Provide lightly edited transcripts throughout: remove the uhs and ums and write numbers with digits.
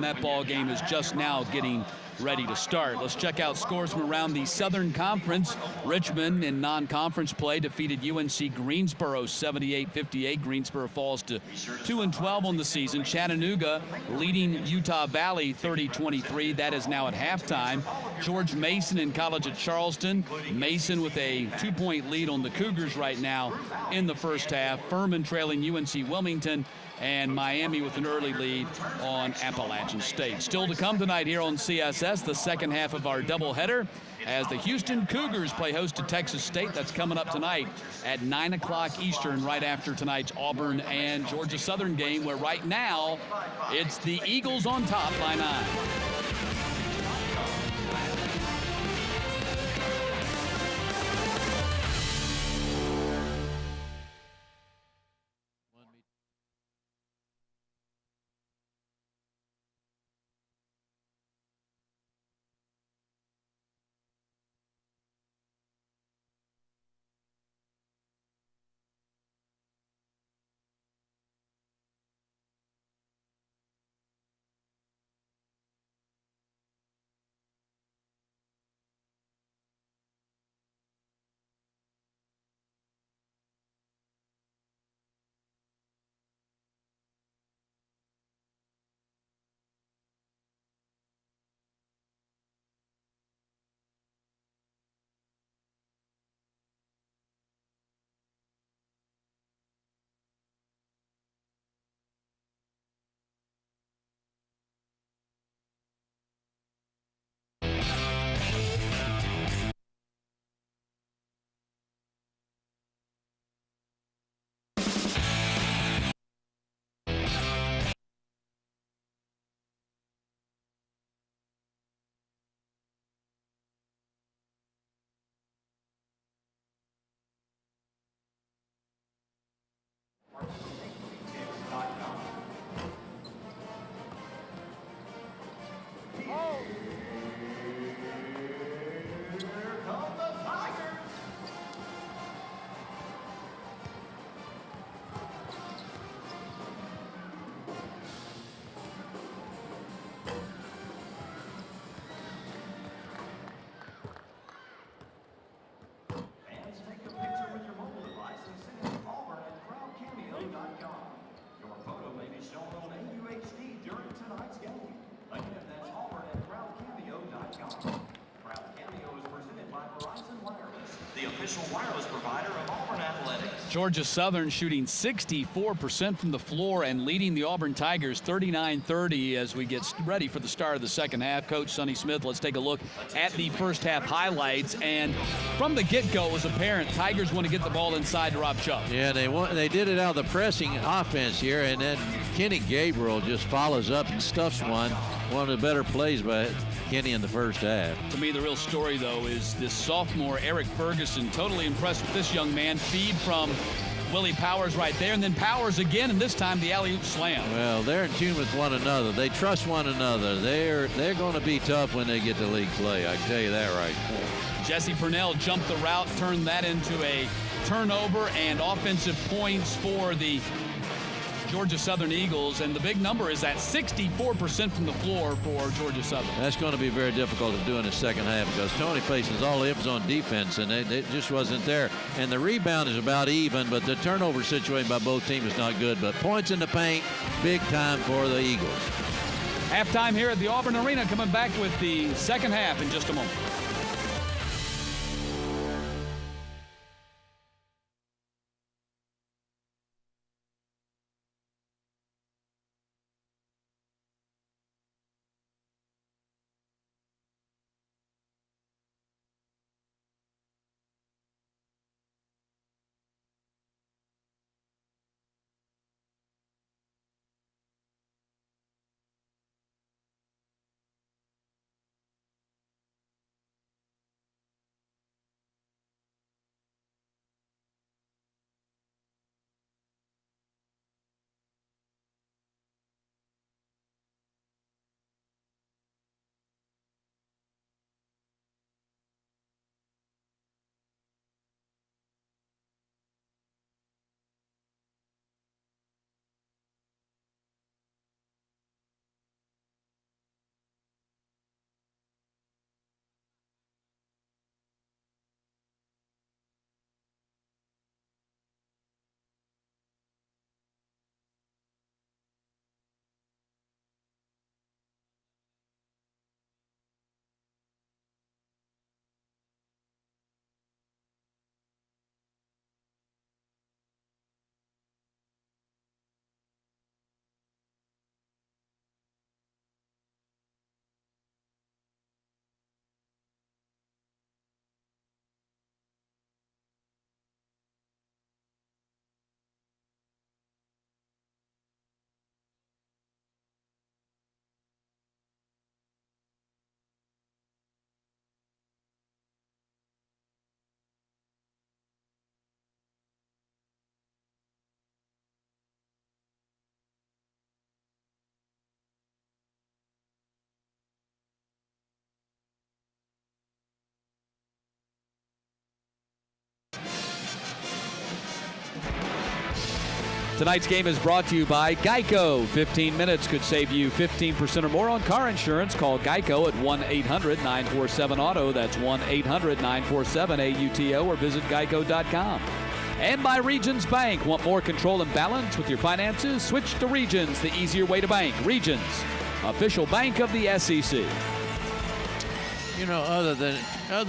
That ball game is just now getting ready to start. Let's check out scores from around the Southern Conference. Richmond in non-conference play defeated UNC Greensboro 78-58. Greensboro falls to 2-12 on the season. Chattanooga leading Utah Valley 30-23. That is now at halftime. George Mason in College of Charleston. Mason with a 2-point lead on the Cougars right now in the first half. Furman trailing UNC Wilmington, and Miami with an early lead on Appalachian State. Still to come tonight here on CSS, the second half of our doubleheader, as the Houston Cougars play host to Texas State. That's coming up tonight at 9 o'clock Eastern, right after tonight's Auburn and Georgia Southern game, where right now it's the Eagles on top by 9. Your photo may be shown on AUHD during tonight's game. Again, that's Auburn at crowdcameo.com. Crowd Cameo is presented by Verizon Wireless, the official wireless provider of Auburn Athletics. Georgia Southern shooting 64% from the floor and leading the Auburn Tigers 39-30 as we get ready for the start of the second half. Coach Sonny Smith, let's take a look at the first half highlights. And from the get-go, it was apparent Tigers want to get the ball inside to Rob Chubb. Yeah, they did it out of the pressing offense here, and then Kenny Gabriel just follows up and stuffs one of the better plays by Kenny in the first half. To me, the real story, though, is this sophomore, Eric Ferguson. Totally impressed with this young man. Feed from Willie Powers right there, and then Powers again, and this time the alley-oop slam. Well, they're in tune with one another. They trust one another. They're going to be tough when they get to league play. I can tell you that right now. Jesse Purnell jumped the route, turned that into a turnover, and offensive points for the Georgia Southern Eagles, and the big number is at 64% from the floor for Georgia Southern. That's going to be very difficult to do in the second half because Tony places all the emphasis on defense, and it just wasn't there. And the rebound is about even, but the turnover situation by both teams is not good. But points in the paint, big time for the Eagles. Halftime here at the Auburn Arena, coming back with the second half in just a moment. Tonight's game is brought to you by Geico. 15 minutes could save you 15% or more on car insurance. Call Geico at 1-800-947-AUTO. That's 1-800-947-AUTO, or visit geico.com. And by Regions Bank. Want more control and balance with your finances? Switch to Regions, the easier way to bank. Regions, official bank of the SEC. You know, other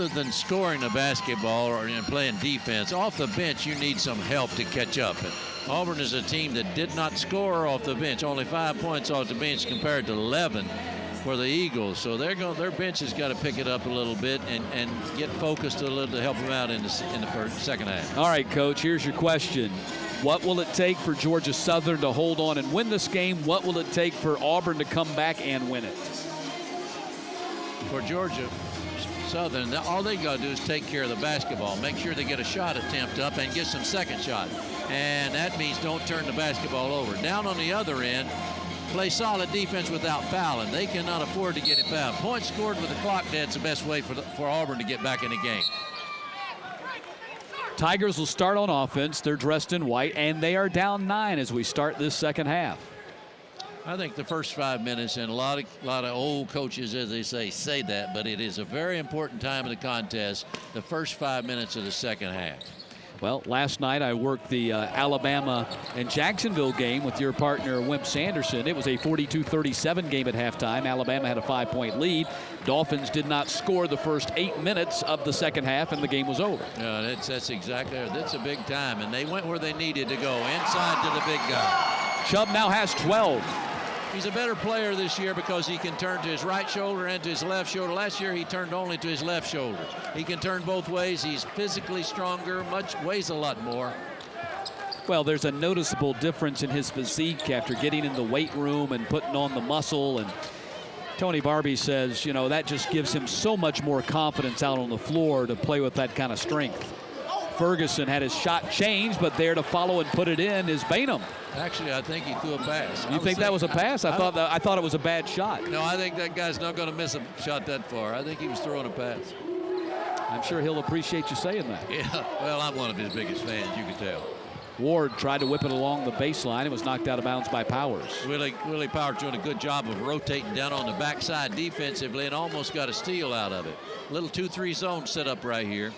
than scoring the basketball or playing defense, off the bench you need some help to catch up. And Auburn is a team that did not score off the bench, only 5 points off the bench compared to 11 for the Eagles. So their bench has got to pick it up a little bit and get focused a little to help them out in the second half. All right, Coach, here's your question. What will it take for Georgia Southern to hold on and win this game? What will it take for Auburn to come back and win it? For Georgia Southern, all they got to do is take care of the basketball, make sure they get a shot attempt up and get some second shot. And that means don't turn the basketball over. Down on the other end, play solid defense without fouling. They cannot afford to get it fouled. Points scored with the clock dead is the best way for Auburn to get back in the game. Tigers will start on offense. They're dressed in white, and they are down 9 as we start this second half. I think the first 5 minutes, and a lot of old coaches, as they say that, but it is a very important time in the contest, the first 5 minutes of the second half. Well, last night I worked the Alabama and Jacksonville game with your partner, Wimp Sanderson. It was a 42-37 game at halftime. Alabama had a 5-point lead. Dolphins did not score the first 8 minutes of the second half, and the game was over. Yeah, that's exactly it. That's a big time, and they went where they needed to go, inside to the big guy. Chubb now has 12. He's a better player this year because he can turn to his right shoulder and to his left shoulder. Last year he turned only to his left shoulder. He can turn both ways. He's physically stronger, weighs a lot more. Well, there's a noticeable difference in his physique after getting in the weight room and putting on the muscle. And Tony Barbie says, you know, that just gives him so much more confidence out on the floor to play with that kind of strength. Ferguson had his shot changed, but there to follow and put it in is Bainham. Actually, I think he threw a pass. You think that was a pass? I thought it was a bad shot. No, I think that guy's not going to miss a shot that far. I think he was throwing a pass. I'm sure he'll appreciate you saying that. Yeah, well, I'm one of his biggest fans, you can tell. Ward tried to whip it along the baseline. It was knocked out of bounds by Powers. Willie Powers doing a good job of rotating down on the backside defensively and almost got a steal out of it. Little 2-3 zone set up right here.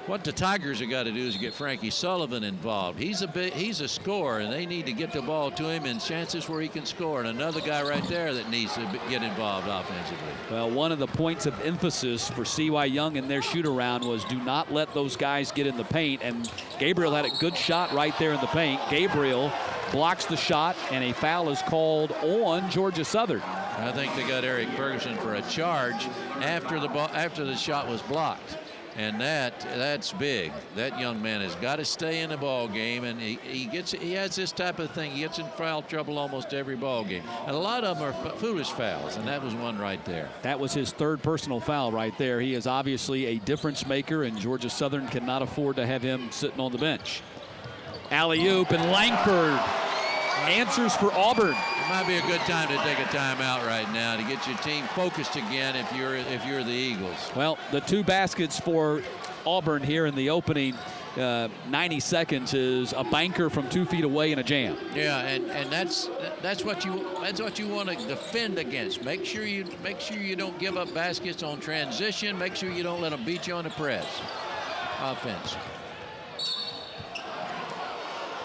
What the Tigers have got to do is get Frankie Sullivan involved. He's a scorer, and they need to get the ball to him and chances where he can score. And another guy right there that needs to get involved offensively. Well, one of the points of emphasis for C.Y. Young in their shoot-around was do not let those guys get in the paint. And Gabriel had a good shot right there in the paint. Gabriel blocks the shot, and a foul is called on Georgia Southern. I think they got Eric Ferguson for a charge after the shot was blocked. And that's big. That young man has got to stay in the ball game, and he has this type of thing. He gets in foul trouble almost every ball game. And a lot of them are foolish fouls, and that was one right there. That was his third personal foul right there. He is obviously a difference maker, and Georgia Southern cannot afford to have him sitting on the bench. Alley-oop, and Langford answers for Auburn. It might be a good time to take a timeout right now to get your team focused again if you're the Eagles. Well, the two baskets for Auburn here in the opening 90 seconds is a banker from 2 feet away and a jam. Yeah, and that's what you want to defend against. Make sure you don't give up baskets on transition. Make sure you don't let them beat you on the press. Offense.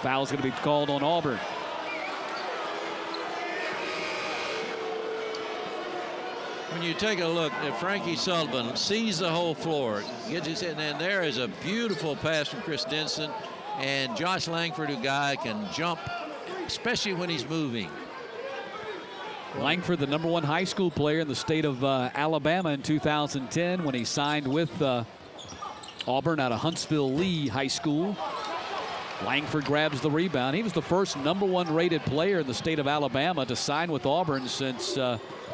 Foul's going to be called on Auburn. When you take a look at Frankie Sullivan, sees the whole floor, gets his head, and there is a beautiful pass from Chris Denson, and Josh Langford, a guy can jump, especially when he's moving. Langford, the #1 high school player in the state of Alabama in 2010 when he signed with Auburn out of Huntsville Lee High School. Langford grabs the rebound. He was the first #1 rated player in the state of Alabama to sign with Auburn since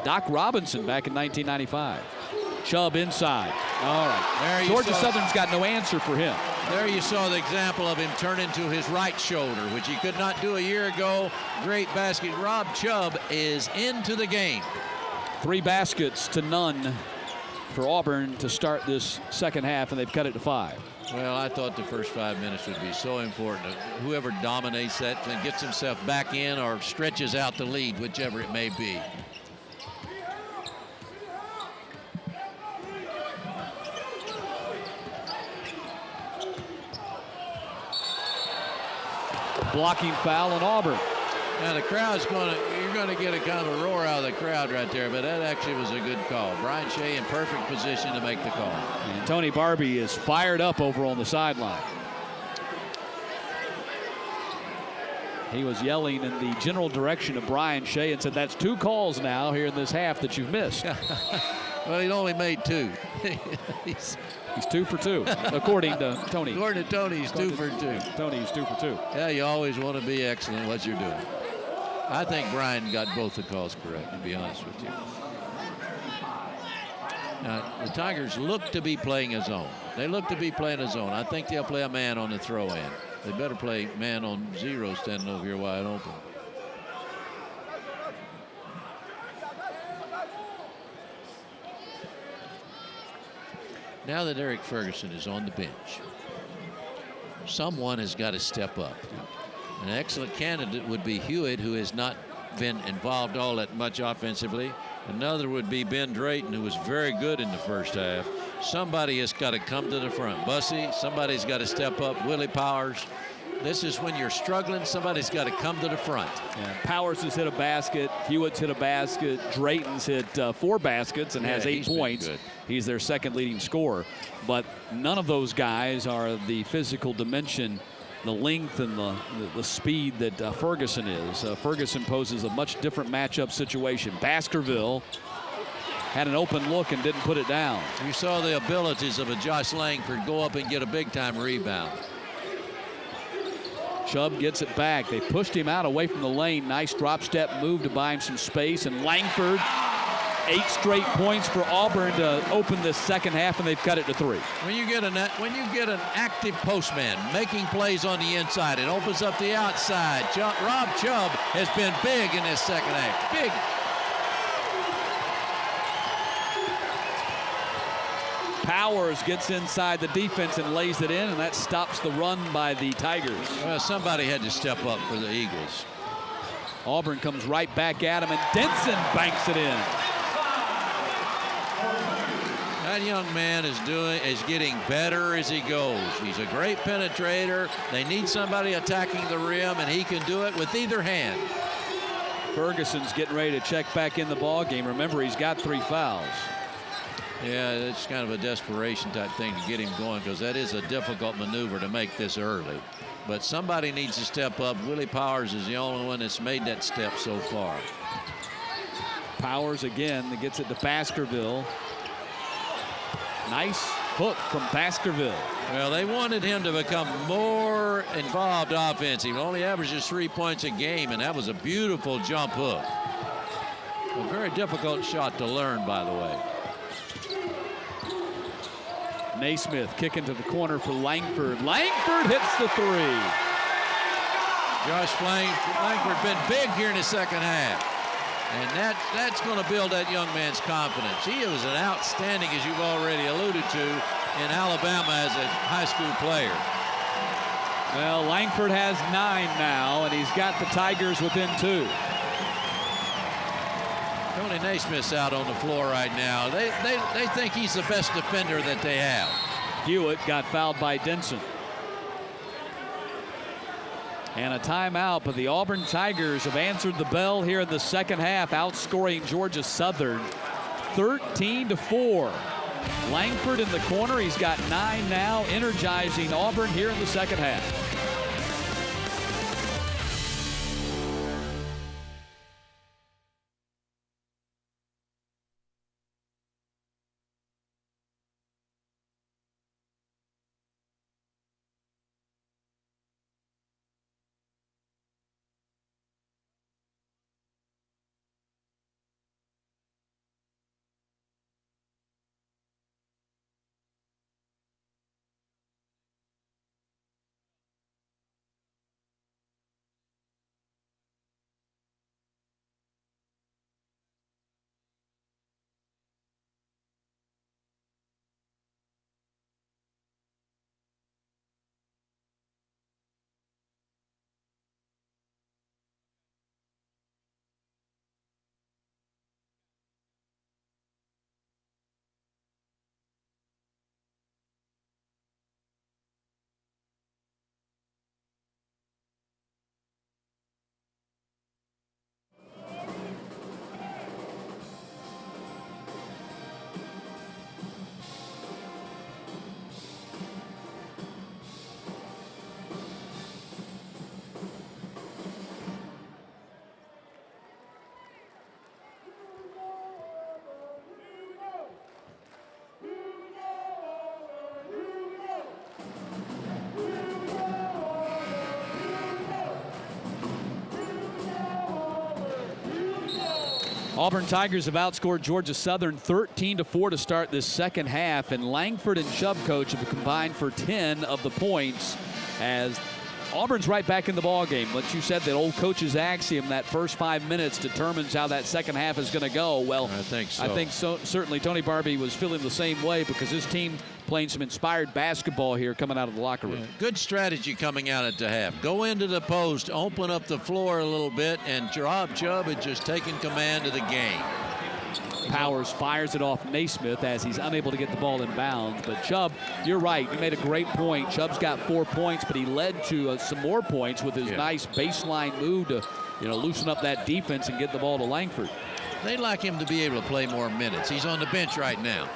Doc Robinson back in 1995. Chubb inside. All right. Georgia Southern's got no answer for him. There you saw the example of him turning to his right shoulder, which he could not do a year ago. Great basket. Rob Chubb is into the game. 3 baskets to none for Auburn to start this second half, and they've cut it to 5. Well, I thought the first 5 minutes would be so important. Whoever dominates that and gets himself back in or stretches out the lead, whichever it may be. Blocking foul on Auburn. Now the crowd's you're going to get a kind of a roar out of the crowd right there, but that actually was a good call. Brian Shea in perfect position to make the call. And Tony Barbie is fired up over on the sideline. He was yelling in the general direction of Brian Shea and said, that's 2 calls now here in this half that you've missed. Well, he only made 2. He's 2 for 2, according to Tony. According to Tony, he's 2 for 2. Tony's 2 for 2. Yeah, you always want to be excellent at what you're doing. I think Brian got both the calls correct, to be honest with you. Now, the Tigers look to be playing a zone. They look to be playing a zone. I think they'll play a man on the throw-in. They better play man on 0 standing over here wide open. Now that Eric Ferguson is on the bench, someone has got to step up. An excellent candidate would be Hewitt, who has not been involved all that much offensively. Another would be Ben Drayton, who was very good in the first half. Somebody has got to come to the front. Bussey, somebody's got to step up. Willie Powers. This is when you're struggling, somebody's got to come to the front. Yeah, Powers has hit a basket. Hewitt's hit a basket. Drayton's hit 4 baskets and has 8 points. He's their second leading scorer. But none of those guys are the physical dimension, the length and the speed that Ferguson is. Ferguson poses a much different matchup situation. Baskerville had an open look and didn't put it down. You saw the abilities of a Josh Langford go up and get a big-time rebound. Chubb gets it back. They pushed him out away from the lane. Nice drop step move to buy him some space. And Langford, 8 straight points for Auburn to open this second half, and they've cut it to 3. When you get an active postman making plays on the inside, it opens up the outside. Rob Chubb has been big in this second half. Big. Powers gets inside the defense and lays it in, and that stops the run by the Tigers. Well, somebody had to step up for the Eagles. Auburn comes right back at him, and Denson banks it in. That young man is getting better as he goes. He's a great penetrator. They need somebody attacking the rim, and he can do it with either hand. Ferguson's getting ready to check back in the ball game. Remember, he's got 3 fouls. Yeah, it's kind of a desperation type thing to get him going, because that is a difficult maneuver to make this early. But somebody needs to step up. Willie Powers is the only one that's made that step so far. Powers again that gets it to Baskerville. Nice hook from Baskerville. Well, they wanted him to become more involved offensive. He only averages 3 points a game, and that was a beautiful jump hook. A very difficult shot to learn, by the way. Naismith kicking to the corner for Langford. Langford hits the 3. Josh Langford been big here in the second half. And that's going to build that young man's confidence. He was an outstanding, as you've already alluded to, in Alabama as a high school player. Well, Langford has 9 now, and he's got the Tigers within 2. Tony Naismith's out on the floor right now. They think he's the best defender that they have. Hewitt got fouled by Denson. And a timeout, but the Auburn Tigers have answered the bell here in the second half, outscoring Georgia Southern 13-4. Langford in the corner. He's got 9 now, energizing Auburn here in the second half. Auburn Tigers have outscored Georgia Southern 13-4 to start this second half, and Langford and Chubb coach have combined for 10 of the points as Auburn's right back in the ball game. But you said that old coach's axiom, that first 5 minutes determines how that second half is going to go. Well, I think so. I think so. Certainly Tony Barbie was feeling the same way because his team playing some inspired basketball here coming out of the locker room. Yeah, good strategy coming out at the half. Go into the post, open up the floor a little bit, and Rob Chubb had just taken command of the game. Powers fires it off Naismith as he's unable to get the ball in bounds. But Chubb, you're right. You made a great point. Chubb's got 4 points, but he led to some more points with his nice baseline move to, loosen up that defense and get the ball to Langford. They'd like him to be able to play more minutes. He's on the bench right now.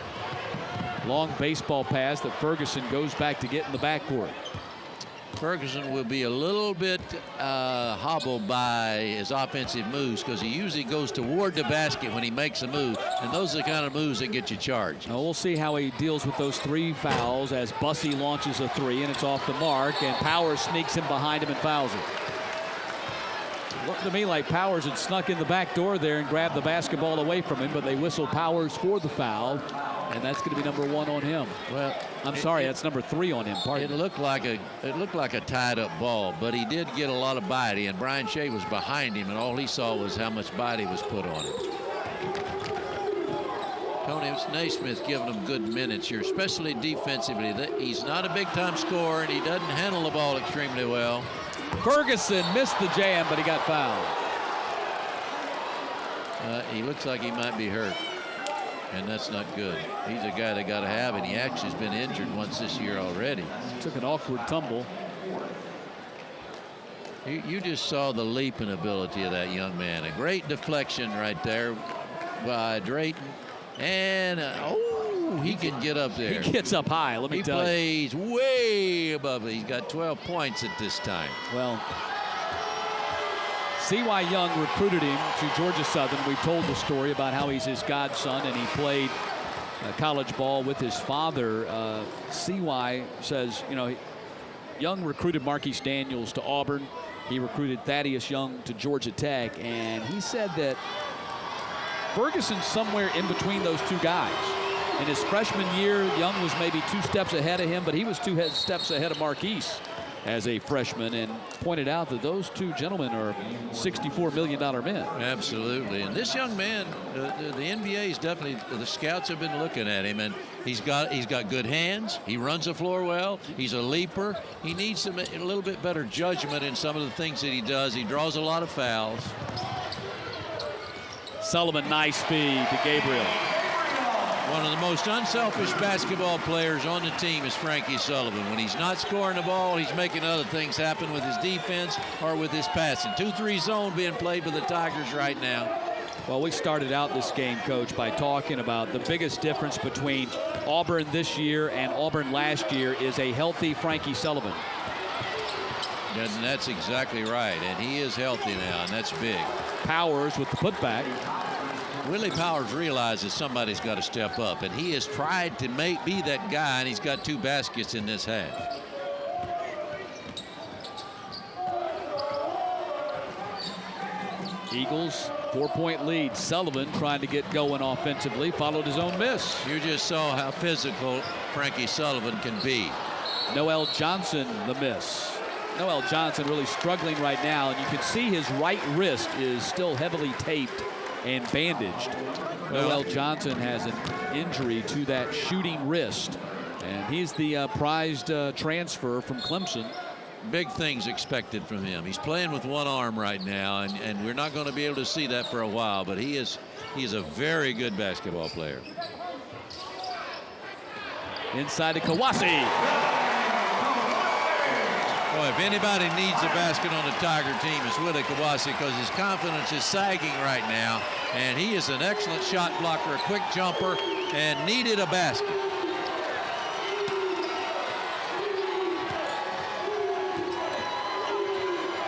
Long baseball pass that Ferguson goes back to get in the backcourt. Ferguson will be a little bit hobbled by his offensive moves because he usually goes toward the basket when he makes a move, and those are the kind of moves that get you charged. Now we'll see how he deals with those 3 fouls as Bussey launches a 3, and it's off the mark, and Powers sneaks in behind him and fouls him. Looked to me like Powers had snuck in the back door there and grabbed the basketball away from him, but they whistle Powers for the foul, and that's going to be number 1 on him. Well, I'm sorry, that's number 3 on him. Pardon. It looked like a tied-up ball, but he did get a lot of body, and Brian Shea was behind him, and all he saw was how much body was put on him. Tony Naismith giving him good minutes here, especially defensively. He's not a big-time scorer, and he doesn't handle the ball extremely well. Ferguson missed the jam, but he got fouled. He looks like he might be hurt, and that's not good. He's a guy that got to have it. He actually has been injured once this year already. Took an awkward tumble. You just saw the leaping ability of that young man. A great deflection right there by Drayton. And, he can get up there. He gets up high, let me tell you. He plays way above it. He's got 12 points at this time. Well, C.Y. Young recruited him to Georgia Southern. We've told the story about how he's his godson, and he played college ball with his father. C.Y. says, Young recruited Marquise Daniels to Auburn. He recruited Thaddeus Young to Georgia Tech, and he said that Ferguson's somewhere in between those 2 guys. In his freshman year, Young was maybe 2 steps ahead of him, but he was 2 steps ahead of Marquise as a freshman, and pointed out that those 2 gentlemen are $64 million men. Absolutely. And this young man, the NBA is definitely, the scouts have been looking at him, and he's got good hands. He runs the floor well. He's a leaper. He needs a little bit better judgment in some of the things that he does. He draws a lot of fouls. Sullivan, nice feed to Gabriel. One of the most unselfish basketball players on the team is Frankie Sullivan. When he's not scoring the ball, he's making other things happen with his defense or with his passing. 2-3 zone being played by the Tigers right now. Well, we started out this game, Coach, by talking about the biggest difference between Auburn this year and Auburn last year is a healthy Frankie Sullivan. And that's exactly right, and he is healthy now, and that's big. Powers with the putback. Willie Powers realizes somebody's got to step up, and he has tried to be that guy, and he's got 2 baskets in this half. Eagles 4-point lead. Sullivan trying to get going offensively, followed his own miss. You just saw how physical Frankie Sullivan can be. Noel Johnson the miss. Noel Johnson really struggling right now, and you can see his right wrist is still heavily taped and bandaged. Noel Johnson has an injury to that shooting wrist, and he's the prized transfer from Clemson. Big things expected from him. He's playing with 1 arm right now, and we're not going to be able to see that for a while, but he is a very good basketball player. Inside to Kawasi. Boy, if anybody needs a basket on the Tiger team, it's Willie Kawasi, because his confidence is sagging right now, and he is an excellent shot blocker, a quick jumper, and needed a basket.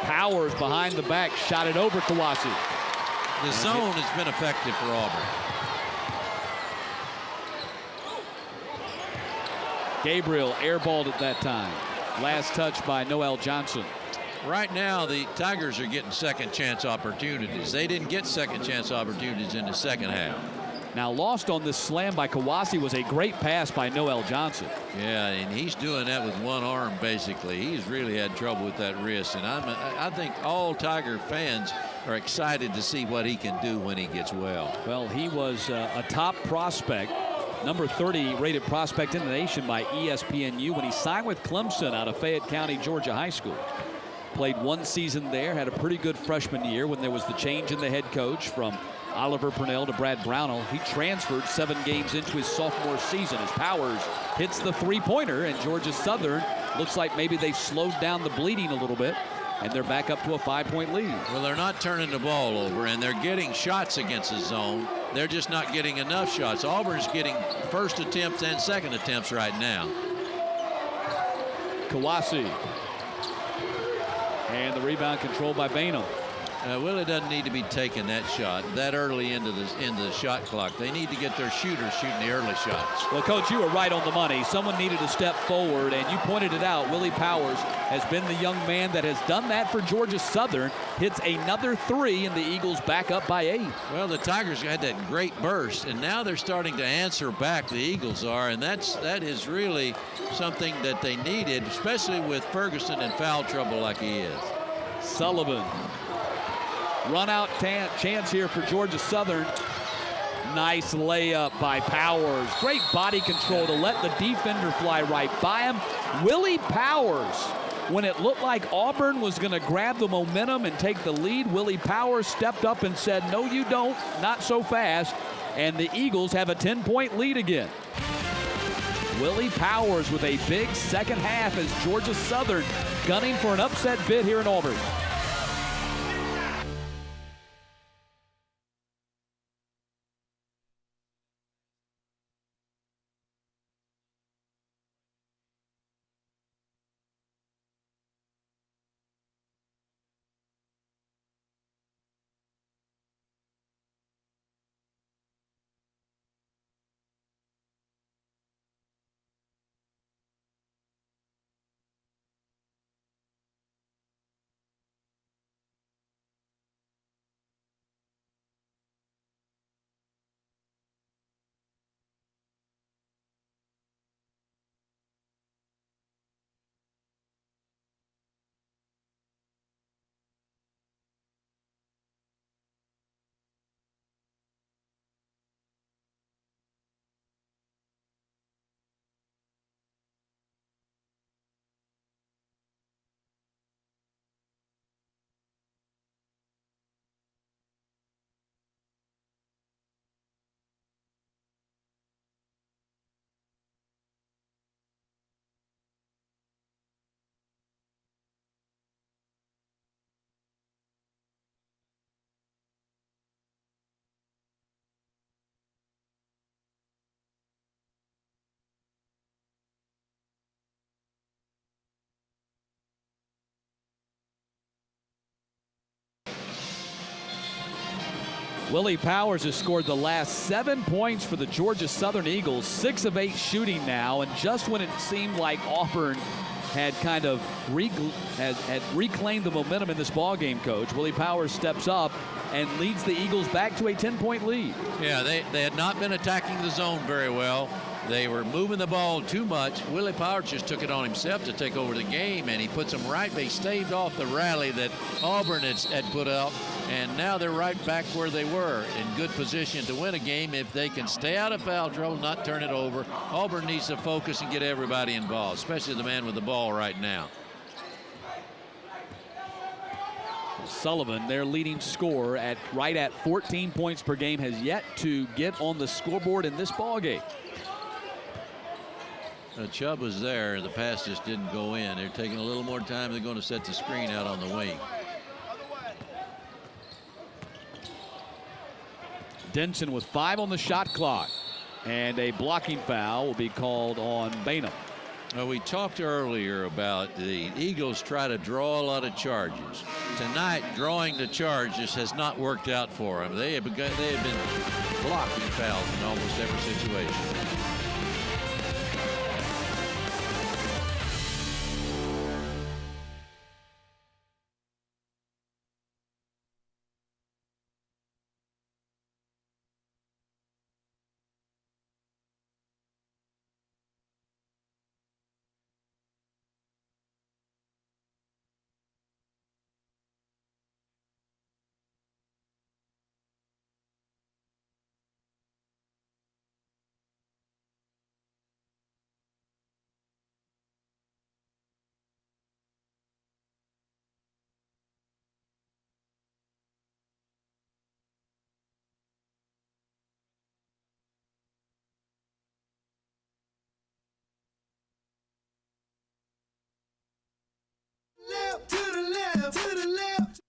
Powers behind the back, shot it over Kawasi. The zone has been effective for Auburn. Gabriel airballed at that time. Last touch by Noel Johnson. Right now, the Tigers are getting second chance opportunities. They didn't get second chance opportunities in the second half. Now, lost on this slam by Kawasi was a great pass by Noel Johnson. Yeah, and he's doing that with one arm, basically. He's really had trouble with that wrist, and I think all Tiger fans are excited to see what he can do when he gets well. Well, he was a top prospect, number 30 rated prospect in the nation by ESPNU when he signed with Clemson out of Fayette County, Georgia High School. Played one season there, had a pretty good freshman year when there was the change in the head coach from Oliver Purnell to Brad Brownell. He transferred 7 games into his sophomore season as Powers hits the three-pointer, and Georgia Southern looks like maybe they've slowed down the bleeding a little bit, and they're back up to a 5-point lead. Well, they're not turning the ball over, and they're getting shots against the zone. They're just not getting enough shots. Auburn's getting first attempts and second attempts right now. Kawasi. And the rebound controlled by Bainham. Willie doesn't need to be taking that shot that early into the shot clock. They need to get their shooters shooting the early shots. Well, Coach, you were right on the money. Someone needed to step forward, and you pointed it out. Willie Powers has been the young man that has done that for Georgia Southern. Hits another 3, and the Eagles back up by 8. Well, the Tigers had that great burst, and now they're starting to answer back. The Eagles are, and that is really something that they needed, especially with Ferguson in foul trouble like he is. Sullivan. Run out chance here for Georgia Southern. Nice layup by Powers. Great body control to let the defender fly right by him. Willie Powers, when it looked like Auburn was going to grab the momentum and take the lead, Willie Powers stepped up and said, no, you don't, not so fast. And the Eagles have a 10-point lead again. Willie Powers with a big second half as Georgia Southern gunning for an upset bid here in Auburn. Willie Powers has scored the last 7 points for the Georgia Southern Eagles, 6 of 8 shooting now, and just when it seemed like Auburn had kind of had reclaimed the momentum in this ballgame, Coach, Willie Powers steps up and leads the Eagles back to a 10-point lead. Yeah, they had not been attacking the zone very well. They were moving the ball too much. Willie Powers just took it on himself to take over the game, and he puts them right. They staved off the rally that Auburn had put up, and now they're right back where they were in good position to win a game if they can stay out of foul trouble, not turn it over. Auburn needs to focus and get everybody involved, especially the man with the ball right now. Sullivan, their leading scorer right at 14 points per game, has yet to get on the scoreboard in this ballgame. Chubb was there. The pass just didn't go in. They're taking a little more time. They're going to set the screen out on the wing. Denson with 5 on the shot clock, and a blocking foul will be called on Bainham. We talked earlier about the Eagles try to draw a lot of charges. Tonight, drawing the charges has not worked out for them. They have been blocking fouls in almost every situation. left, to the left.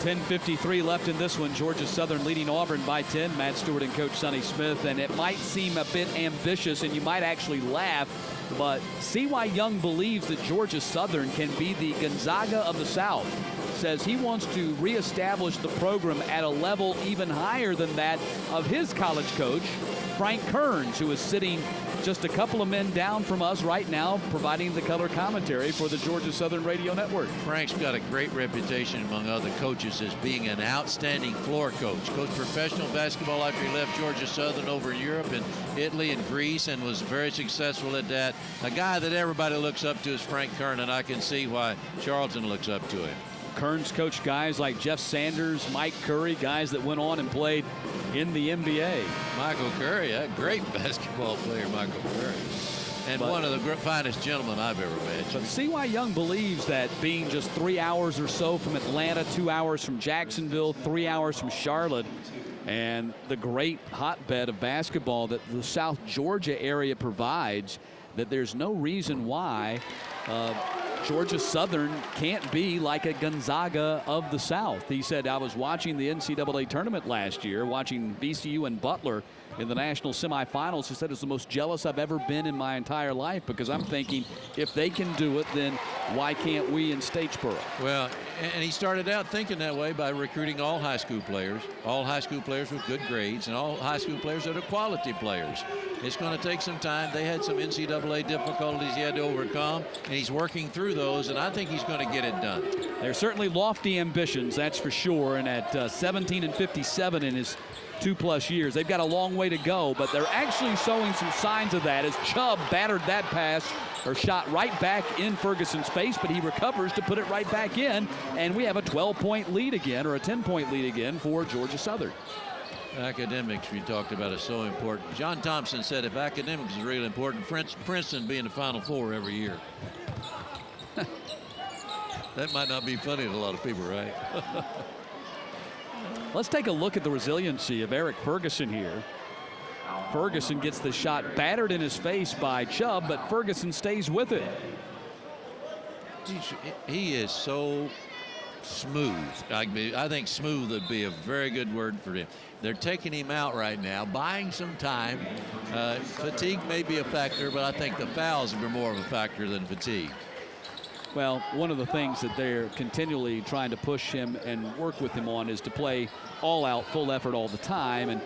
.10:53 left in this one. Georgia Southern leading Auburn by 10. Matt Stewart and Coach Sonny Smith. And it might seem a bit ambitious, and you might actually laugh, but C.Y. Young believes that Georgia Southern can be the Gonzaga of the South. Says he wants to reestablish the program at a level even higher than that of his college coach, Frank Kearns, who is sitting just a couple of men down from us right now, providing the color commentary for the Georgia Southern Radio Network. Frank's got a great reputation among other coaches as being an outstanding floor coach. Coached professional basketball after he left Georgia Southern over in Europe and Italy and Greece, and was very successful at that. A guy that everybody looks up to is Frank Kearns, and I can see why Charlton looks up to him. Kearns coached guys like Jeff Sanders, Mike Curry, guys that went on and played in the NBA. Michael Curry, a great basketball player, Michael Curry. And one of the finest gentlemen I've ever met. But C.Y. Young believes that being just 3 hours or so from Atlanta, 2 hours from Jacksonville, 3 hours from Charlotte, and the great hotbed of basketball that the South Georgia area provides, that there's no reason why Georgia Southern can't be like a Gonzaga of the South. He said, I was watching the NCAA tournament last year, watching VCU and Butler in the national semifinals. He said it's the most jealous I've ever been in my entire life, because I'm thinking if they can do it, then why can't we in Statesboro? Well, and he started out thinking that way by recruiting all high school players with good grades, and all high school players that are quality players. It's going to take some time. They had some NCAA difficulties he had to overcome, and he's working through those, and I think he's going to get it done. They're certainly lofty ambitions, that's for sure, and at 17-57 in his 2+ years, they've got a long way to go, but they're actually showing some signs of that as Chubb battered that pass, or shot right back in Ferguson's face, but he recovers to put it right back in, and we have a 12-point lead again, or a 10-point lead again for Georgia Southern. Academics we talked about is so important. John Thompson said if academics is really important, Princeton be in the Final Four every year. That might not be funny to a lot of people, right? Let's take a look at the resiliency of Eric Ferguson here. Ferguson gets the shot battered in his face by Chubb, but Ferguson stays with it. He is so smooth. I think smooth would be a very good word for him. They're taking him out right now, buying some time. Fatigue may be a factor, but I think the fouls are more of a factor than fatigue. Well, one of the things that they're continually trying to push him and work with him on is to play all out, full effort all the time. And,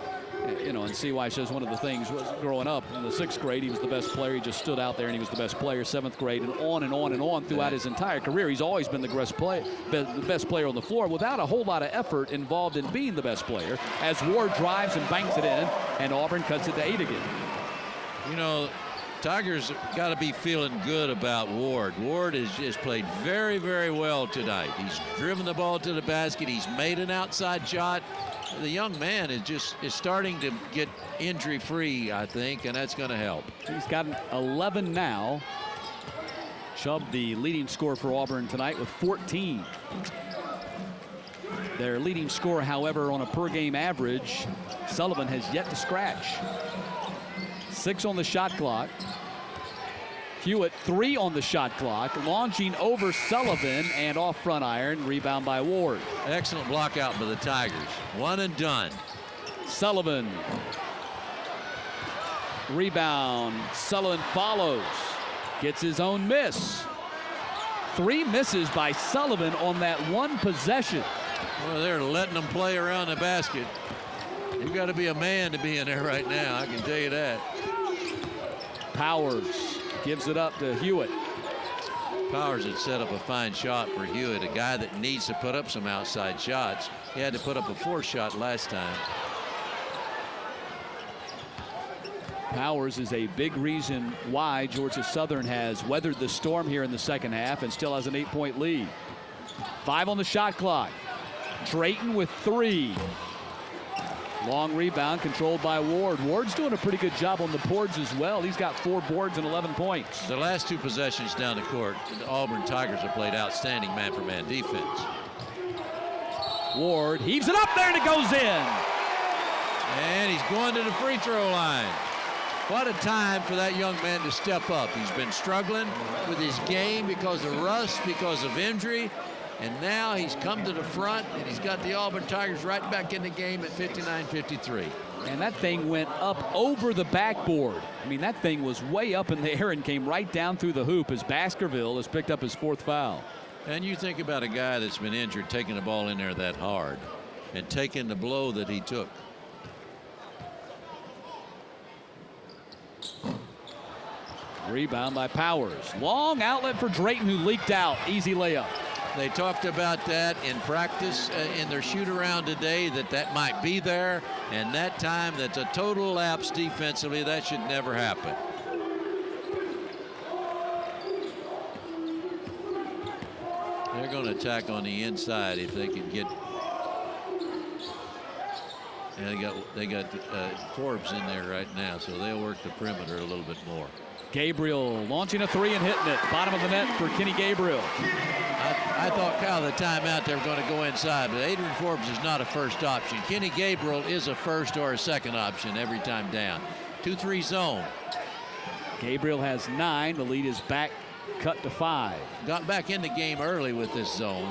you know, and CY says one of the things was growing up in the 6th grade, he was the best player. He just stood out there and he was the best player. 7th grade and on and on and on throughout his entire career. He's always been the best player on the floor without a whole lot of effort involved in being the best player, as Ward drives and banks it in, and Auburn cuts it to 8 again. You know, Tigers got to be feeling good about Ward. Ward has played very, very well tonight. He's driven the ball to the basket. He's made an outside shot. The young man is starting to get injury-free, I think, and that's going to help. He's got 11 now. Chubb, the leading scorer for Auburn tonight, with 14. Their leading scorer, however, on a per-game average, Sullivan has yet to scratch. 6 on the shot clock. Hewitt 3 on the shot clock, launching over Sullivan and off front iron, rebound by Ward. Excellent block out by the Tigers. One and done. Sullivan. Rebound. Sullivan follows. Gets his own miss. 3 misses by Sullivan on that one possession. Well, they're letting them play around the basket. You've got to be a man to be in there right now, I can tell you that. Powers gives it up to Hewitt. Powers had set up a fine shot for Hewitt, a guy that needs to put up some outside shots. He had to put up a 4 shot last time. Powers is a big reason why Georgia Southern has weathered the storm here in the second half and still has an 8-point lead. 5 on the shot clock. Drayton with 3. Long rebound controlled by Ward. Ward's doing a pretty good job on the boards as well. He's got 4 boards and 11 points. The last 2 possessions down the court, the Auburn Tigers have played outstanding man-for-man defense. Ward heaves it up there and it goes in. And he's going to the free throw line. What a time for that young man to step up. He's been struggling with his game because of rust, because of injury. And now he's come to the front, and he's got the Auburn Tigers right back in the game at 59-53. And that thing went up over the backboard. I mean, that thing was way up in the air and came right down through the hoop as Baskerville has picked up his 4th foul. And you think about a guy that's been injured taking the ball in there that hard and taking the blow that he took. Rebound by Powers. Long outlet for Drayton, who leaked out. Easy layup. They talked about that in practice in their shoot around today, that might be there, and that time that's a total lapse defensively. That should never happen. They're going to attack on the inside if they can get. And they got Forbes in there right now, so they'll work the perimeter a little bit more. Gabriel launching a 3 and hitting it. Bottom of the net for Kenny Gabriel. I thought, Kyle, the timeout they were going to go inside, but Adrian Forbes is not a first option. Kenny Gabriel is a first or a second option every time down. 2-3 zone. Gabriel has 9. The lead is back, cut to 5. Got back in the game early with this zone,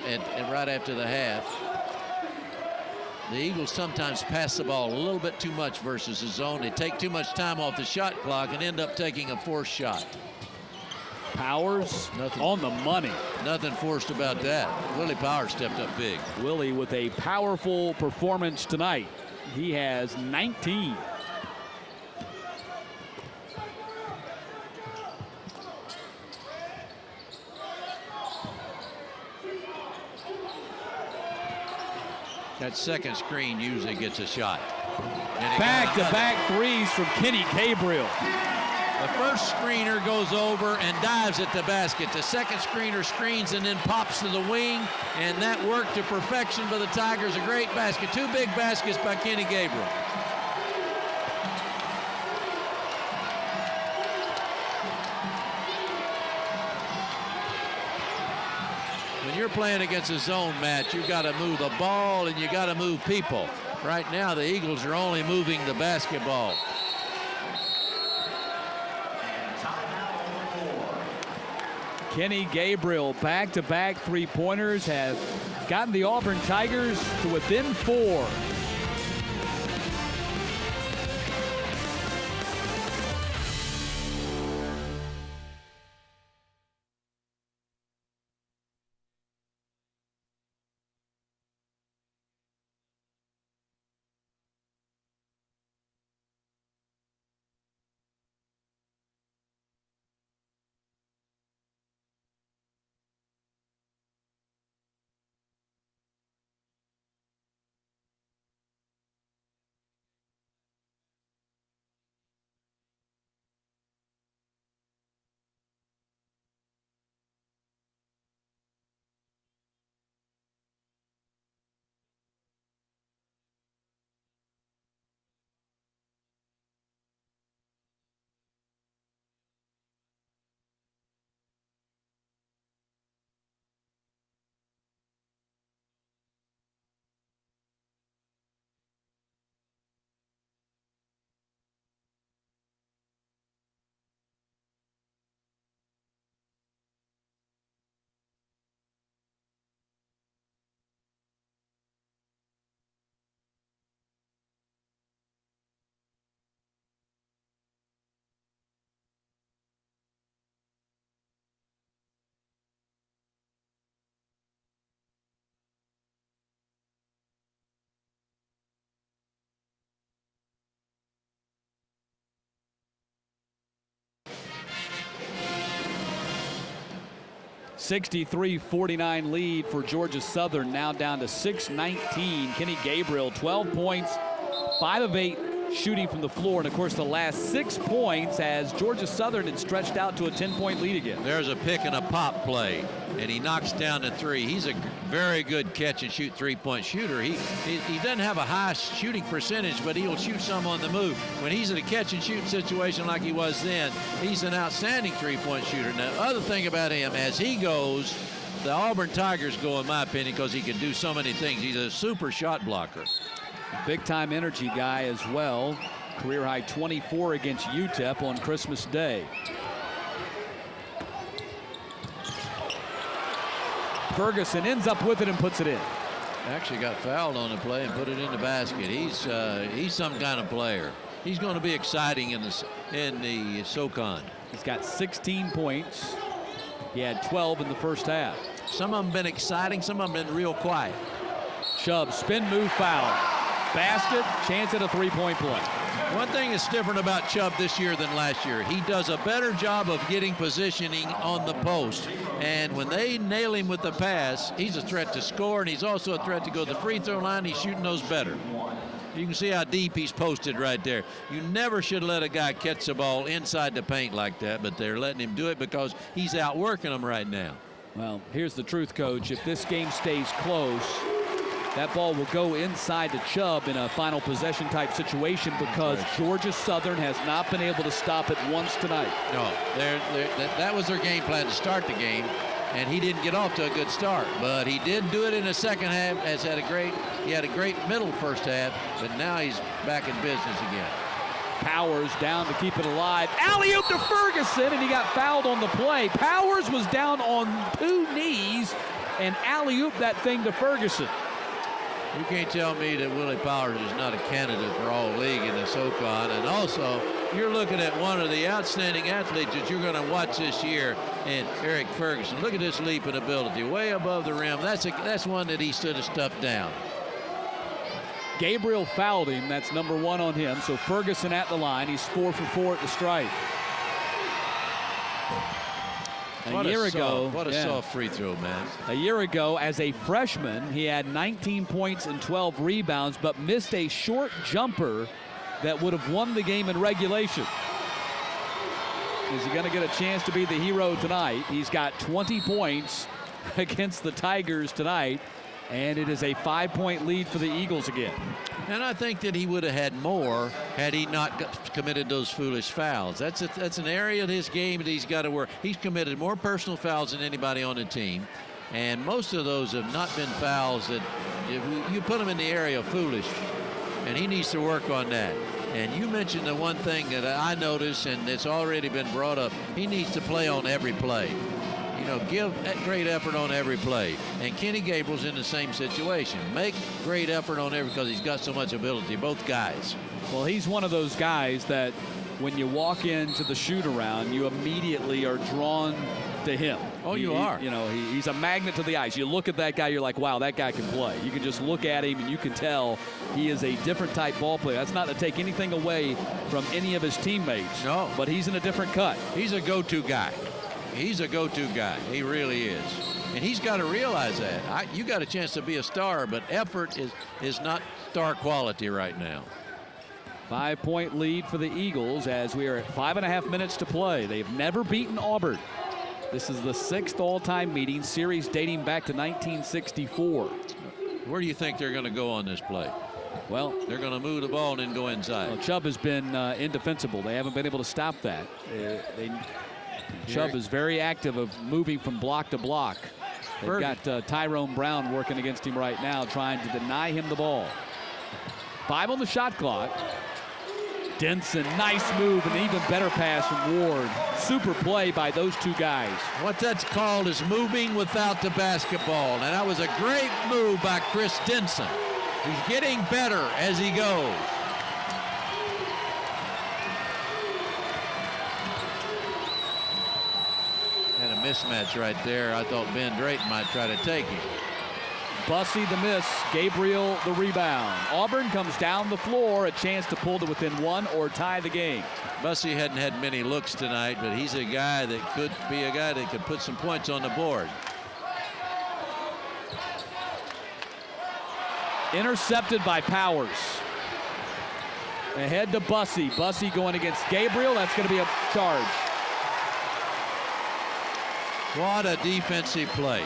and right after the half. The Eagles sometimes pass the ball a little bit too much versus the zone. They take too much time off the shot clock and end up taking a 4th shot. Powers on the money. Nothing forced about that. Willie Powers stepped up big. Willie with a powerful performance tonight. He has 19. That second screen usually gets a shot. Back-to-back threes from Kenny Gabriel. The first screener goes over and dives at the basket. The second screener screens and then pops to the wing, and that worked to perfection by the Tigers. A great basket. 2 big baskets by Kenny Gabriel. When you're playing against a zone match, you've got to move the ball and you got to move people. Right now, the Eagles are only moving the basketball. Kenny Gabriel, back-to-back 3-pointers have gotten the Auburn Tigers to within 4. 63-49 lead for Georgia Southern, now down to 6-19. Kenny Gabriel, 12 points, 5 of 8 shooting from the floor. And, of course, the last 6 points as Georgia Southern had stretched out to a 10-point lead again. There's a pick and a pop play, and he knocks down the three. He's a very good catch-and-shoot three-point shooter. He doesn't have a high shooting percentage, but he'll shoot some on the move. When he's in a catch-and-shoot situation like he was then, he's an outstanding three-point shooter. Now, the other thing about him, as he goes, the Auburn Tigers go, in my opinion, because he can do so many things. He's a super shot blocker. Big-time energy guy as well. Career-high 24 against UTEP on Christmas Day. Ferguson ends up with it and puts it in. Actually got fouled on the play and put it in the basket. He's some kind of player. He's going to be exciting in the SoCon. He's got 16 points. He had 12 in the first half. Some of them been exciting, some of them been real quiet. Chubb, spin move, foul. Basket, chance at a three-point play. One thing that's different about Chubb this year than last year, he does a better job of getting positioning on the post. And when they nail him with the pass, he's a threat to score, and he's also a threat to go to the free throw line. He's shooting those better. You can see how deep he's posted right there. You never should let a guy catch the ball inside the paint like that, but they're letting him do it because he's outworking them right now. Well, here's the truth, Coach. If this game stays close, that ball will go inside to Chubb in a final possession type situation because Georgia Southern has not been able to stop it once tonight. No, that was their game plan to start the game, and he didn't get off to a good start. But he did do it in the second half. He had a great middle first half, but now he's back in business again. Powers down to keep it alive. Alley-oop to Ferguson, and he got fouled on the play. Powers was down on 2 knees and alley-oop that thing to Ferguson. You can't tell me that Willie Powers is not a candidate for All-League in the SoCon. And also, you're looking at one of the outstanding athletes that you're going to watch this year in Eric Ferguson. Look at this leaping ability, way above the rim. That's one that he stood his stuff down. Gabriel fouled him. That's number 1 on him. So Ferguson at the line. He's 4 for 4 at the stripe. What a soft free throw, man. A year ago, as a freshman, he had 19 points and 12 rebounds, but missed a short jumper that would have won the game in regulation. Is he going to get a chance to be the hero tonight? He's got 20 points against the Tigers tonight, and it is a 5-point lead for the Eagles again. And I think that he would have had more had he not committed those foolish fouls. That's an area of his game that he's got to work. He's committed more personal fouls than anybody on the team, and most of those have not been fouls that you put him in the area of foolish, and he needs to work on that. And you mentioned the one thing that I noticed, and it's already been brought up, he needs to play on every play. Give great effort on every play. And Kenny Gabriel's in the same situation. Make great effort on every, because he's got so much ability, both guys. Well, he's one of those guys that when you walk into the shoot-around, you immediately are drawn to him. Oh, you are. He's a magnet to the ice. You look at that guy, you're like, wow, that guy can play. You can just look at him, and you can tell he is a different type ball player. That's not to take anything away from any of his teammates. No. But he's in a different cut. He's a go-to guy. He's a go-to guy. He really is. And he's got to realize that. You got a chance to be a star, but effort is not star quality right now. 5-point lead for the Eagles as we are at 5.5 minutes to play. They've never beaten Auburn. This is the 6th all-time meeting, series dating back to 1964. Where do you think they're going to go on this play? Well, they're going to move the ball and then go inside. Well, Chubb has been indefensible. They haven't been able to stop that. Chubb is very active of moving from block to block. They've got Tyrone Brown working against him right now, trying to deny him the ball. 5 on the shot clock. Denson, nice move, and an even better pass from Ward. Super play by those two guys. What that's called is moving without the basketball, and that was a great move by Chris Denson. He's getting better as he goes. Had a mismatch right there. I thought Ben Drayton might try to take him. Bussey the miss, Gabriel the rebound. Auburn comes down the floor, a chance to pull to within one or tie the game. Bussey hadn't had many looks tonight, but he's a guy that could be a guy that could put some points on the board. Intercepted by Powers. Ahead to Bussey. Bussey going against Gabriel. That's going to be a charge. What a defensive play.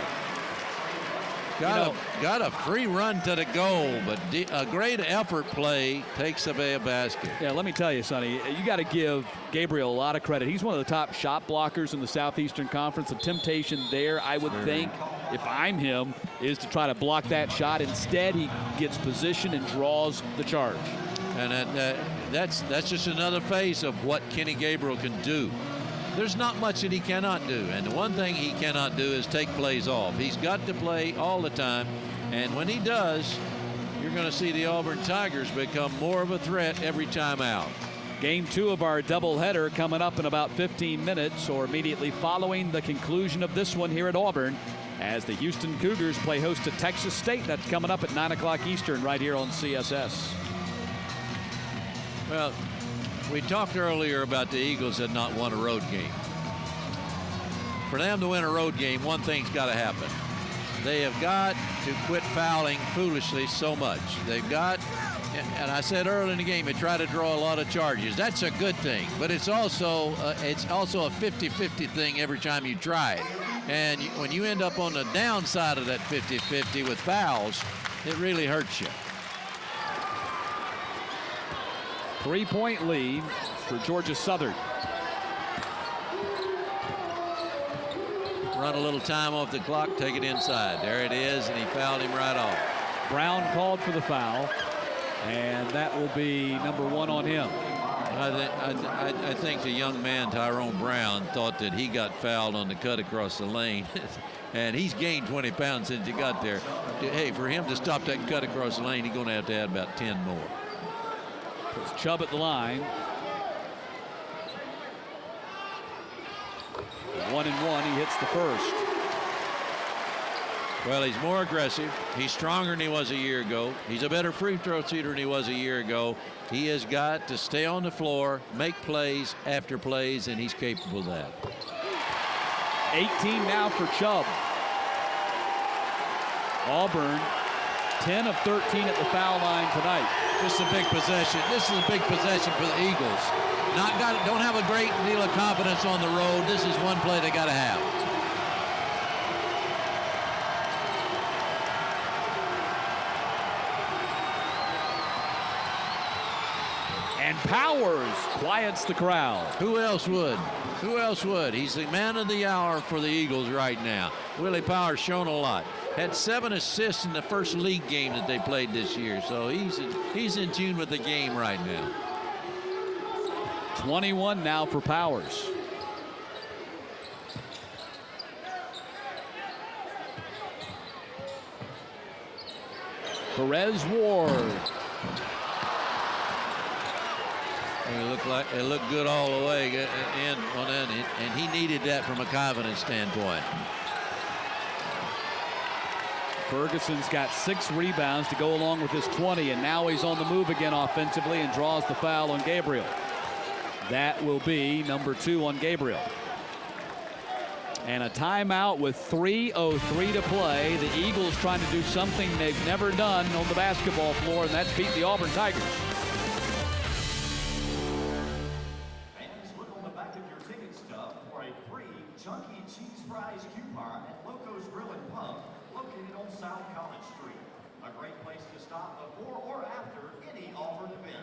Got a free run to the goal, but a great effort play takes away a basket. Yeah, let me tell you, Sonny, you got to give Gabriel a lot of credit. He's one of the top shot blockers in the Southeastern Conference. The temptation there, I would think, if I'm him, is to try to block that shot. Instead, he gets position and draws the charge. And that's just another phase of what Kenny Gabriel can do. There's not much that he cannot do, and the one thing he cannot do is take plays off. He's got to play all the time, and when he does, you're going to see the Auburn Tigers become more of a threat every time out. Game 2 of our doubleheader coming up in about 15 minutes, or immediately following the conclusion of this one here at Auburn, as the Houston Cougars play host to Texas State. That's coming up at 9 o'clock Eastern right here on CSS. Well, we talked earlier about the Eagles had not won a road game. For them to win a road game, one thing's got to happen. They have got to quit fouling foolishly so much. They've got, and I said early in the game, they try to draw a lot of charges. That's a good thing, but it's also a 50-50 thing every time you try it. And when you end up on the downside of that 50-50 with fouls, it really hurts you. 3-point lead for Georgia Southern. Run a little time off the clock, take it inside. There it is, and he fouled him right off. Brown called for the foul, and that will be number 1 on him. I think the young man, Tyrone Brown, thought that he got fouled on the cut across the lane. And he's gained 20 pounds since he got there. Hey, for him to stop that cut across the lane, he's going to have to add about 10 more. Puts Chubb at the line. 1 and 1. He hits the first. Well, he's more aggressive. He's stronger than he was a year ago. He's a better free throw shooter than he was a year ago. He has got to stay on the floor, make plays after plays, and he's capable of that. 18 now for Chubb. Auburn, 10 of 13 at the foul line tonight. This is a big possession. This is a big possession for the Eagles. Don't have a great deal of confidence on the road. This is one play they got to have. And Powers quiets the crowd. Who else would? Who else would? He's the man of the hour for the Eagles right now. Willie Powers shown a lot. Had 7 assists in the first league game that they played this year, so he's in tune with the game right now. 21 now for Powers. Perez Ward. It looked good all the way in on that, and he needed that from a confidence standpoint. Ferguson's got 6 rebounds to go along with his 20, and now he's on the move again offensively and draws the foul on Gabriel. That will be number 2 on Gabriel. And a timeout with 3:03 to play. The Eagles trying to do something they've never done on the basketball floor, and that's beat the Auburn Tigers. Fans, look on the back of your ticket stub for a free Chunky Cheese Fries coupon at Loco's Grill and Pub, located on South College Street. A great place to stop before or after any Auburn event.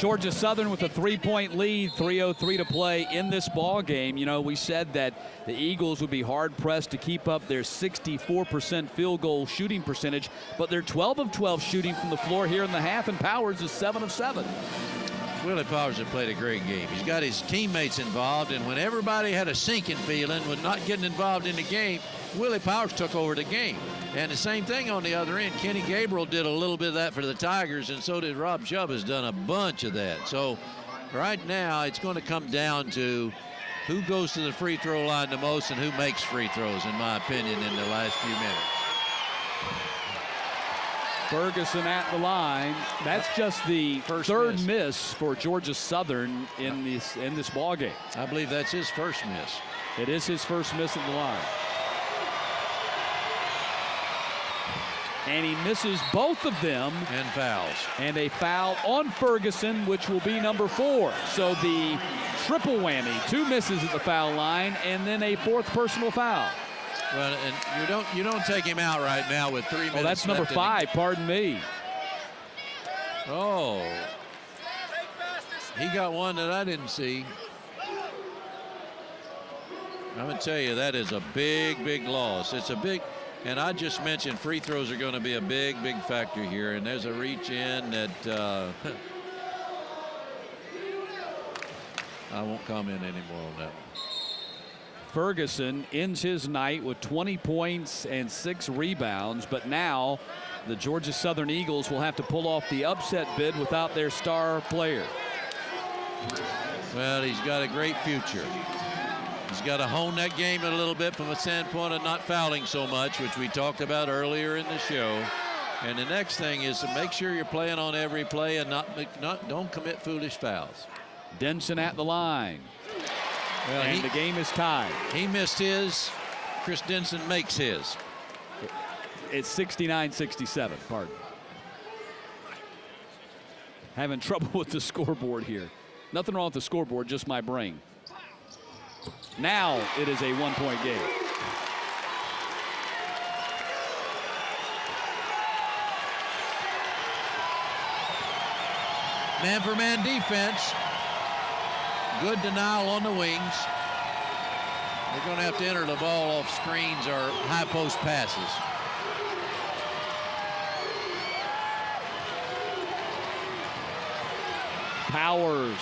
Georgia Southern with a 3-point lead, 3:03 to play in this ball game. You know, we said that the Eagles would be hard-pressed to keep up their 64% field goal shooting percentage, but they're 12 of 12 shooting from the floor here in the half, and Powers is 7 of 7. Willie Powers has played a great game. He's got his teammates involved, and when everybody had a sinking feeling with not getting involved in the game, Willie Powers took over the game. And the same thing on the other end. Kenny Gabriel did a little bit of that for the Tigers, and so did Rob Chubb has done a bunch of that. So right now it's going to come down to who goes to the free throw line the most and who makes free throws, in my opinion, in the last few minutes. Ferguson at the line. That's just the third miss for Georgia Southern in this ball game. I believe that's his first miss. It is his first miss at the line. And he misses both of them. And fouls. And a foul on Ferguson, which will be number 4. So the triple whammy, 2 misses at the foul line, and then a 4th personal foul. Well, and you don't take him out right now with 3 minutes. Oh, that's number 5. Pardon me. Oh, he got one that I didn't see. I'm gonna tell you, that is a big loss. It's a big. And I just mentioned free throws are going to be a big factor here. And there's a reach in that I won't comment anymore on that. Ferguson ends his night with 20 points and 6 rebounds. But now the Georgia Southern Eagles will have to pull off the upset bid without their star player. Well, he's got a great future. He's got to hone that game a little bit from a standpoint of not fouling so much, which we talked about earlier in the show. And the next thing is to make sure you're playing on every play and don't commit foolish fouls. Denson at the line. Well, and the game is tied. He missed his. Chris Denson makes his. It's 69-67. Pardon. Having trouble with the scoreboard here. Nothing wrong with the scoreboard, just my brain. Now it is a 1-point game. Man-for-man defense. Good denial on the wings. They're going to have to enter the ball off screens or high post passes. Powers.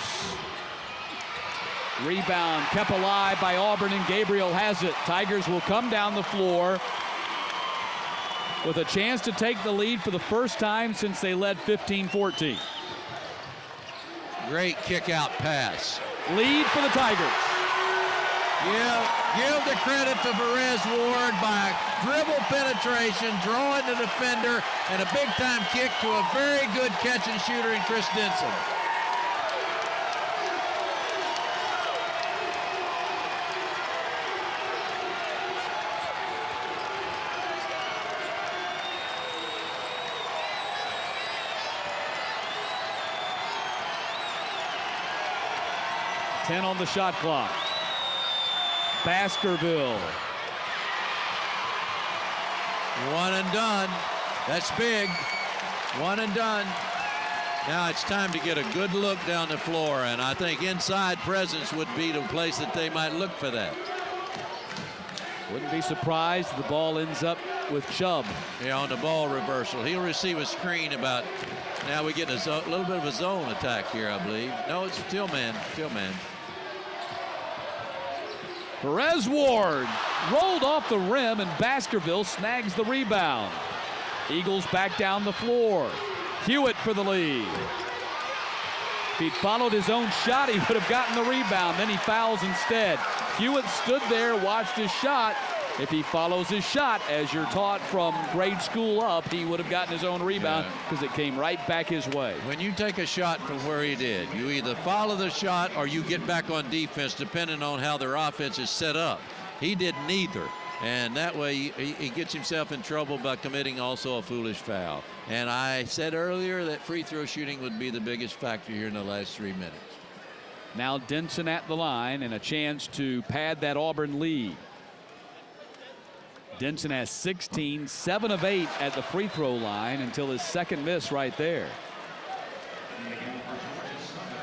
Rebound kept alive by Auburn, and Gabriel has it. Tigers will come down the floor with a chance to take the lead for the first time since they led 15-14. Great kick out pass. Lead for the Tigers. Yeah, give the credit to Perez Ward by dribble penetration, drawing the defender, and a big-time kick to a very good catch and shooter in Chris Denson. On the shot clock. Baskerville. One and done. That's big. One and done. Now it's time to get a good look down the floor, and I think inside presence would be the place that they might look for that. Wouldn't be surprised if the ball ends up with Chubb. Yeah, on the ball reversal. He'll receive a screen about. Now we get a little bit of a zone attack here, I believe. No, it's Tillman. Perez Ward rolled off the rim, and Baskerville snags the rebound. Eagles back down the floor. Hewitt for the lead. If he'd followed his own shot, he would have gotten the rebound. Then he fouls instead. Hewitt stood there, watched his shot. If he follows his shot, as you're taught from grade school up, he would have gotten his own rebound because it came right back his way. When you take a shot from where he did, you either follow the shot or you get back on defense, depending on how their offense is set up. He did neither, and that way he gets himself in trouble by committing also a foolish foul. And I said earlier that free throw shooting would be the biggest factor here in the last 3 minutes. Now Denson at the line and a chance to pad that Auburn lead. Denson has 16, 7 of 8 at the free throw line until his second miss right there.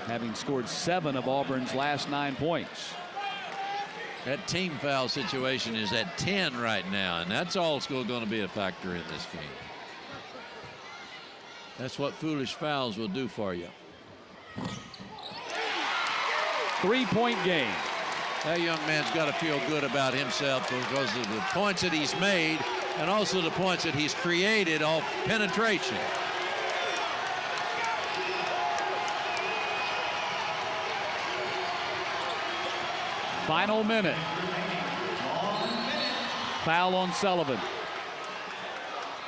having scored 7 of Auburn's last 9 points. That team foul situation is at 10 right now, and that's also going to be a factor in this game. That's what foolish fouls will do for you. 3-point game. That young man's got to feel good about himself because of the points that he's made and also the points that he's created off penetration. Final minute. Foul on Sullivan.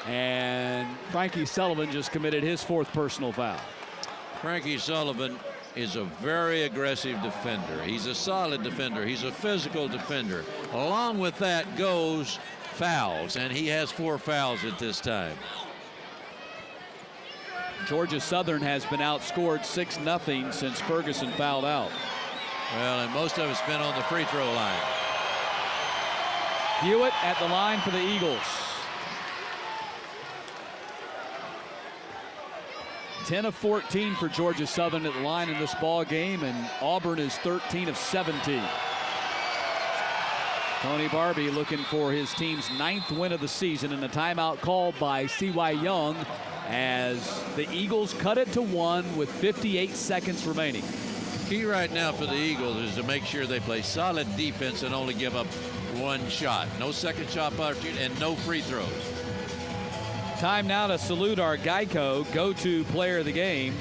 And Frankie Sullivan just committed his 4th personal foul. Frankie Sullivan is a very aggressive defender. He's a solid defender. He's a physical defender. Along with that goes fouls, and he has 4 fouls at this time. Georgia Southern has been outscored 6-0 since Ferguson fouled out. Well, and most of it's been on the free throw line. Hewitt at the line for the Eagles. 10 of 14 for Georgia Southern at the line in this ball game, and Auburn is 13 of 17. Tony Barbie looking for his team's 9th win of the season, and a timeout called by C.Y. Young as the Eagles cut it to 1 with 58 seconds remaining. Key right now for the Eagles is to make sure they play solid defense and only give up 1 shot. No second shot opportunity and no free throws. Time now to salute our Geico go-to player of the game.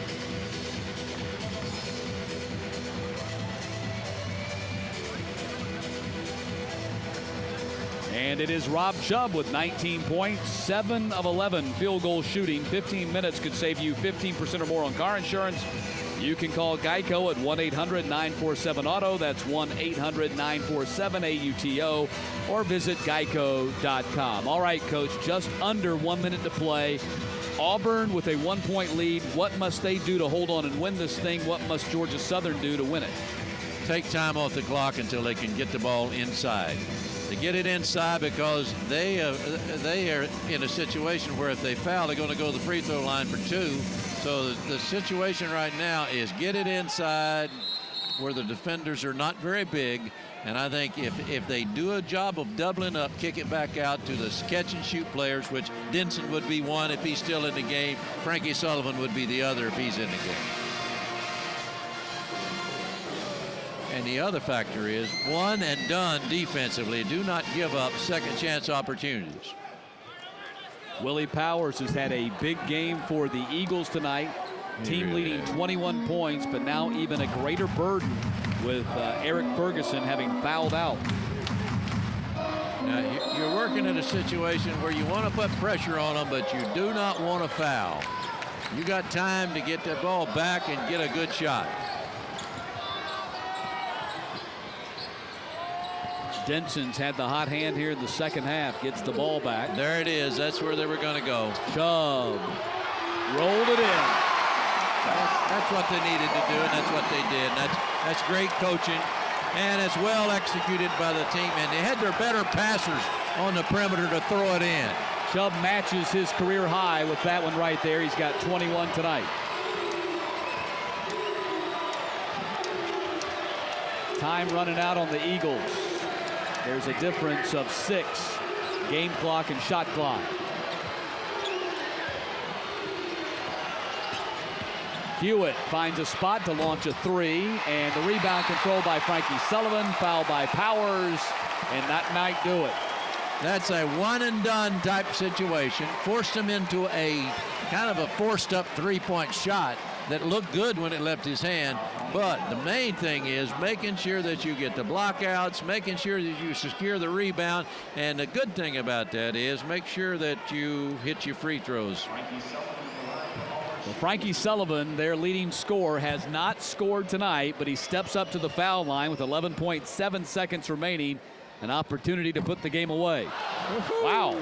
And it is Rob Chubb with 19 points, 7 of 11 field goal shooting. 15 minutes could save you 15% or more on car insurance. You can call Geico at 1-800-947-AUTO. That's 1-800-947-AUTO. Or visit geico.com. All right, Coach, just under 1 minute to play. Auburn with a 1-point lead. What must they do to hold on and win this thing? What must Georgia Southern do to win it? Take time off the clock until they can get the ball inside. To get it inside because they are in a situation where if they foul, they're going to go to the free throw line for 2. So the situation right now is get it inside where the defenders are not very big. And I think if they do a job of doubling up, kick it back out to the catch and shoot players, which Denson would be one if he's still in the game. Frankie Sullivan would be the other if he's in the game. And the other factor is one and done defensively. Do not give up second chance opportunities. Willie Powers has had a big game for the Eagles tonight. Team leading 21 points, but now even a greater burden with Eric Ferguson having fouled out. Now, you're working in a situation where you want to put pressure on them, but you do not want to foul. You got time to get the ball back and get a good shot. Denson's had the hot hand here in the second half. Gets the ball back. There it is. That's where they were going to go. Chubb rolled it in. That's what they needed to do, and that's what they did. That's great coaching, and it's well executed by the team. And they had their better passers on the perimeter to throw it in. Chubb matches his career high with that one right there. He's got 21 tonight. Time running out on the Eagles. There's a difference of 6. Game clock and shot clock. Hewitt finds a spot to launch a 3, and the rebound controlled by Frankie Sullivan, fouled by Powers, and that might do it. That's a one and done type situation. Forced him into a kind of a forced up 3-point shot that looked good when it left his hand. But the main thing is making sure that you get the blockouts, making sure that you secure the rebound. And the good thing about that is make sure that you hit your free throws. Well, Frankie Sullivan, their leading scorer, has not scored tonight, but he steps up to the foul line with 11.7 seconds remaining. An opportunity to put the game away. Wow.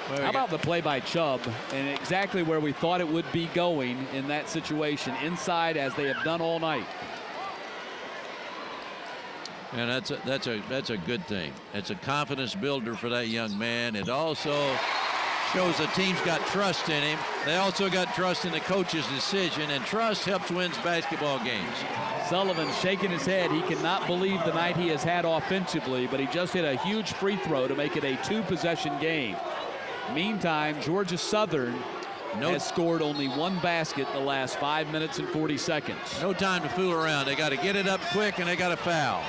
How about the play by Chubb, and exactly where we thought it would be going in that situation, inside as they have done all night. And that's a good thing. It's a confidence builder for that young man. It also shows the team's got trust in him. They also got trust in the coach's decision, and trust helps wins basketball games. Sullivan shaking his head. He cannot believe the night he has had offensively, but he just hit a huge free throw to make it a 2-possession game. Meantime, Georgia Southern has scored only 1 basket the last 5 minutes and 40 seconds. No time to fool around. They got to get it up quick, and they got to foul.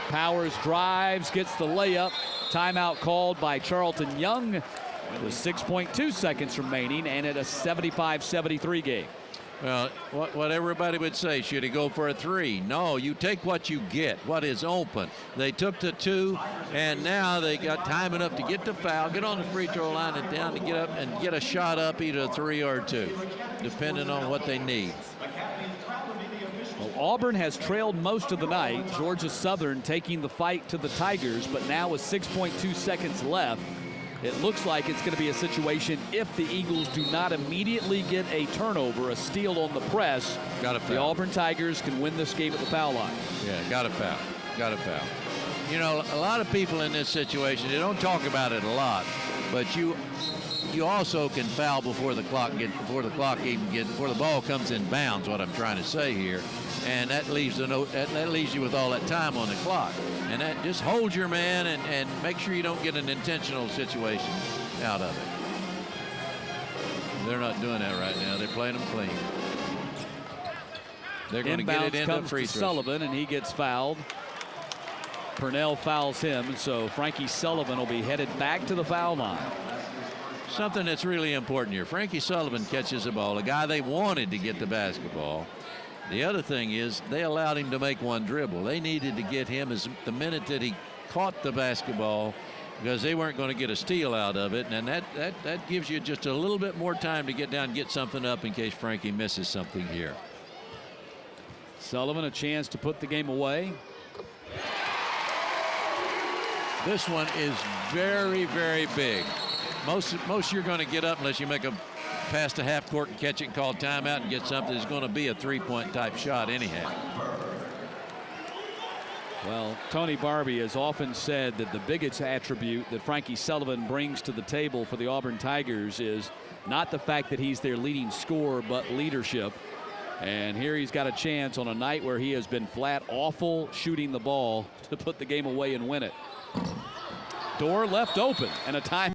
Powers drives, gets the layup. Timeout called by Charlton Young with 6.2 seconds remaining, and at a 75-73 game. Well, what everybody would say, should he go for a 3? No, you take what you get, what is open. They took the 2, and now they got time enough to get the foul, get on the free throw line and down to get up and get a shot up, either a 3 or a 2, depending on what they need. Well, Auburn has trailed most of the night. Georgia Southern taking the fight to the Tigers, but now with 6.2 seconds left, it looks like it's going to be a situation, if the Eagles do not immediately get a turnover, a steal on the press, the Auburn Tigers can win this game at the foul line. Yeah, got to foul. Got to foul. You know, a lot of people in this situation, they don't talk about it a lot, but you also can foul before the ball comes in bounds, what I'm trying to say here. And that leaves you with all that time on the clock. And that just holds your man and make sure you don't get an intentional situation out of it. They're not doing that right now. They're playing them clean. They're going to get it into free throws. Sullivan, and he gets fouled. Purnell fouls him, and so Frankie Sullivan will be headed back to the foul line. Something that's really important here. Frankie Sullivan catches the ball, a guy they wanted to get the basketball. The other thing is they allowed him to make 1 dribble. They needed to get him the minute that he caught the basketball, because they weren't going to get a steal out of it. And that gives you just a little bit more time to get down and get something up in case Frankie misses something here. Sullivan a chance to put the game away. This one is very, very big. Most you're going to get up unless you make a pass to half court and catch it and call timeout and get something. It's going to be a 3-point type shot anyhow. Well, Tony Barbie has often said that the biggest attribute that Frankie Sullivan brings to the table for the Auburn Tigers is not the fact that he's their leading scorer, but leadership. And here he's got a chance on a night where he has been flat awful shooting the ball to put the game away and win it. Door left open, and a time.